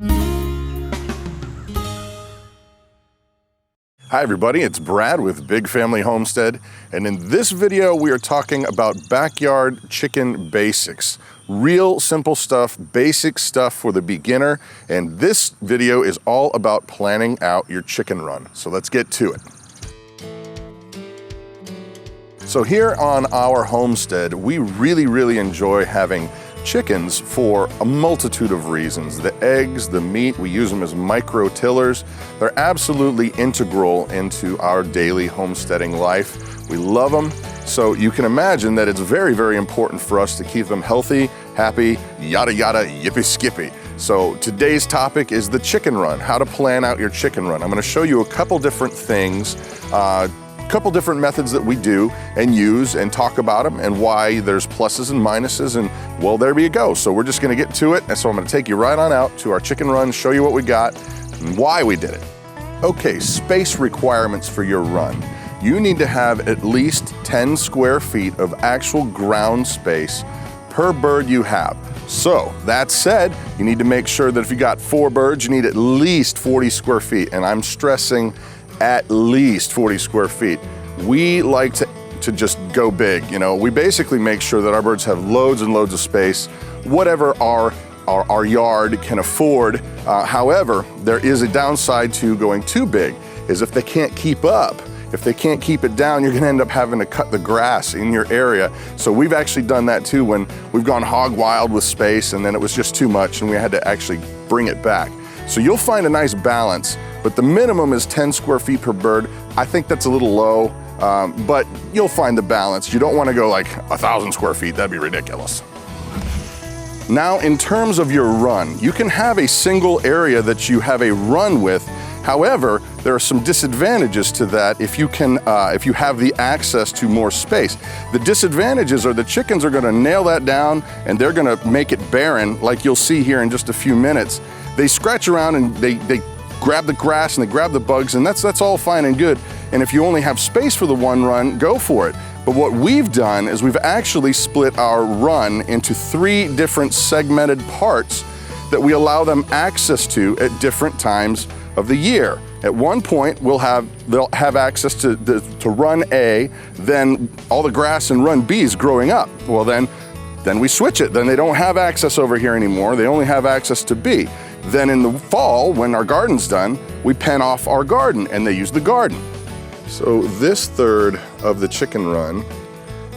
Hi everybody, it's Brad with Big Family Homestead, and in this video we are talking about backyard chicken basics. Real simple stuff, basic stuff for the beginner, and this video is all about planning out your chicken run. So let's get to it. So here on our homestead, we really enjoy having chickens for a multitude of reasons. The eggs, the meat, we use them as micro tillers. They're absolutely integral into our daily homesteading life. We love them, so you can imagine that it's very important for us to keep them healthy, happy, yada yada, yippee skippy. So today's topic is the chicken run, how to plan out your chicken run. I'm gonna show you a couple different things, couple different methods that we do and use and talk about them and why there's pluses and minuses, and well, there you go. So we're just gonna get to it. And so I'm gonna take you right on out to our chicken run, show you what we got and why we did it. Okay, space requirements for your run. You need to have at least 10 square feet of actual ground space per bird you have. So that said, you need to make sure that if you got 4 birds, you need at least 40 square feet. And I'm stressing at least 40 square feet. We like to just go big, you know. We basically make sure that our birds have loads and loads of space, whatever our yard can afford. However, there is a downside to going too big, is if they can't keep up. If they can't keep it down, you're gonna end up having to cut the grass in your area. So we've actually done that too when we've gone hog wild with space and then it was just too much and we had to actually bring it back. So you'll find a nice balance, but the minimum is 10 square feet per bird. I think that's a little low, but you'll find the balance. You don't wanna go like 1,000 square feet, that'd be ridiculous. Now, in terms of your run, you can have a single area that you have a run with. However, there are some disadvantages to that if you have the access to more space. The disadvantages are the chickens are gonna nail that down and they're gonna make it barren, like you'll see here in just a few minutes. They scratch around and they grab the grass and they grab the bugs, and that's all fine and good. And if you only have space for the one run, go for it. But what we've done is we've actually split our run into 3 different segmented parts that we allow them access to at different times of the year. At one point, they'll have access to run A, then all the grass in run B is growing up. Well, then we switch it. Then they don't have access over here anymore. They only have access to B. Then in the fall, when our garden's done, we pen off our garden and they use the garden. So this third of the chicken run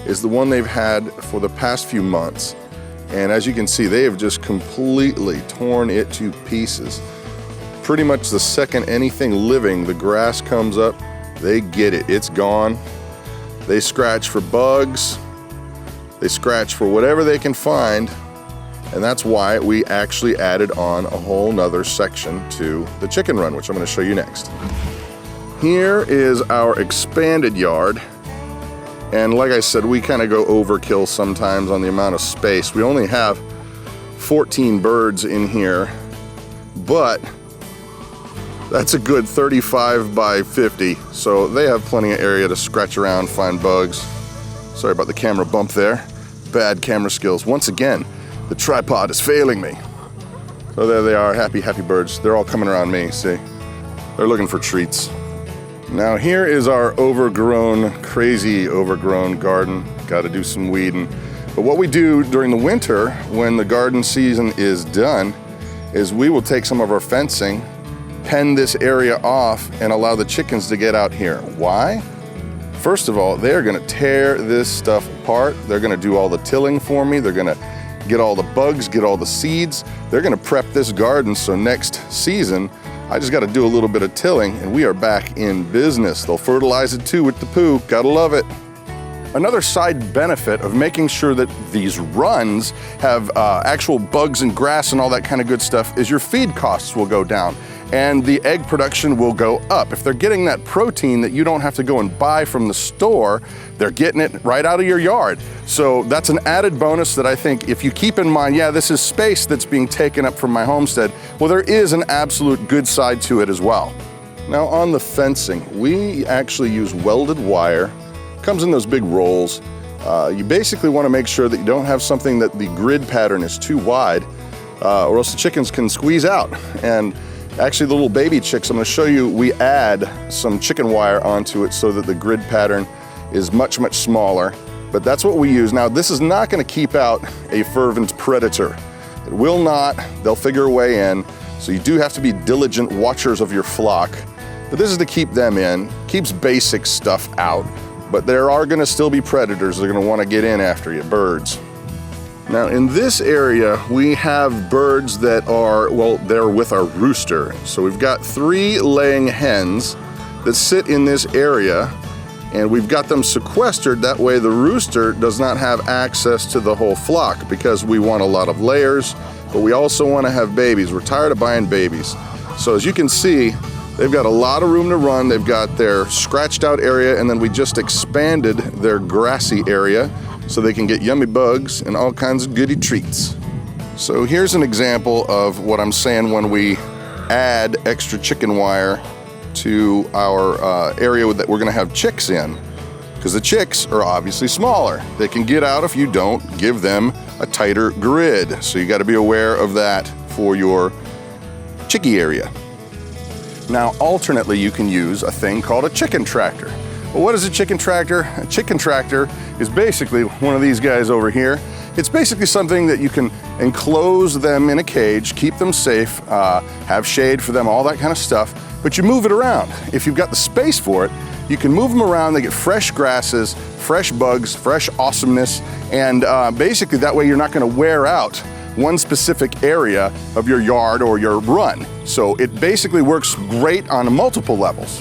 is the one they've had for the past few months. And as you can see, they have just completely torn it to pieces. Pretty much the second anything living, the grass comes up, they get it, it's gone. They scratch for bugs, they scratch for whatever they can find, and that's why we actually added on a whole nother section to the chicken run, which I'm gonna show you next. Here is our expanded yard. And like I said, we kind of go overkill sometimes on the amount of space. We only have 14 birds in here, but that's a good 35 by 50. So they have plenty of area to scratch around, find bugs. Sorry about the camera bump there. Bad camera skills. Once again, the tripod is failing me. So there they are, happy birds. They're all coming around me, see? They're looking for treats. Now here is our crazy overgrown garden. Got to do some weeding. But what we do during the winter, when the garden season is done, is we will take some of our fencing, pen this area off, and allow the chickens to get out here. Why? First of all, they're gonna tear this stuff apart. They're gonna do all the tilling for me. They're gonna get all the bugs, get all the seeds. They're gonna prep this garden so next season, I just gotta do a little bit of tilling and we are back in business. They'll fertilize it too with the poo, gotta love it. Another side benefit of making sure that these runs have actual bugs and grass and all that kind of good stuff is your feed costs will go down and the egg production will go up. If they're getting that protein that you don't have to go and buy from the store, they're getting it right out of your yard. So that's an added bonus that I think if you keep in mind, yeah, this is space that's being taken up from my homestead, well, there is an absolute good side to it as well. Now on the fencing, we actually use welded wire. Comes in those big rolls. You basically want to make sure that you don't have something that the grid pattern is too wide. or else the chickens can squeeze out. And actually the little baby chicks, I'm gonna show you, we add some chicken wire onto it so that the grid pattern is much, much smaller. But that's what we use. Now, this is not gonna keep out a fervent predator. It will not, they'll figure a way in. So you do have to be diligent watchers of your flock. But this is to keep them in, keeps basic stuff out. But there are gonna still be predators that are gonna wanna get in after you, birds. Now in this area, we have birds that are, well, they're with our rooster. So we've got 3 laying hens that sit in this area, and we've got them sequestered. That way the rooster does not have access to the whole flock, because we want a lot of layers, but we also want to have babies. We're tired of buying babies. So as you can see, they've got a lot of room to run. They've got their scratched out area, and then we just expanded their grassy area so they can get yummy bugs and all kinds of goody treats. So here's an example of what I'm saying when we add extra chicken wire to our area that we're gonna have chicks in, because the chicks are obviously smaller. They can get out if you don't give them a tighter grid. So you gotta be aware of that for your chickie area. Now, alternately, you can use a thing called a chicken tractor. Well, what is a chicken tractor? A chicken tractor is basically one of these guys over here. It's basically something that you can enclose them in a cage, keep them safe, have shade for them, all that kind of stuff, but you move it around. If you've got the space for it, you can move them around. They get fresh grasses, fresh bugs, fresh awesomeness, and basically that way you're not gonna wear out one specific area of your yard or your run. So it basically works great on multiple levels.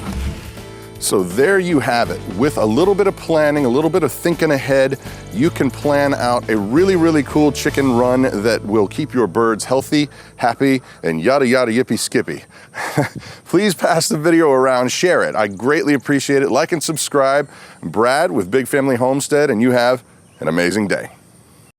So there you have it. With a little bit of planning, a little bit of thinking ahead, you can plan out a really, really cool chicken run that will keep your birds healthy, happy, and yada, yada, yippee, skippy. Please pass the video around, share it. I greatly appreciate it. Like and subscribe. I'm Brad with Big Family Homestead, and you have an amazing day.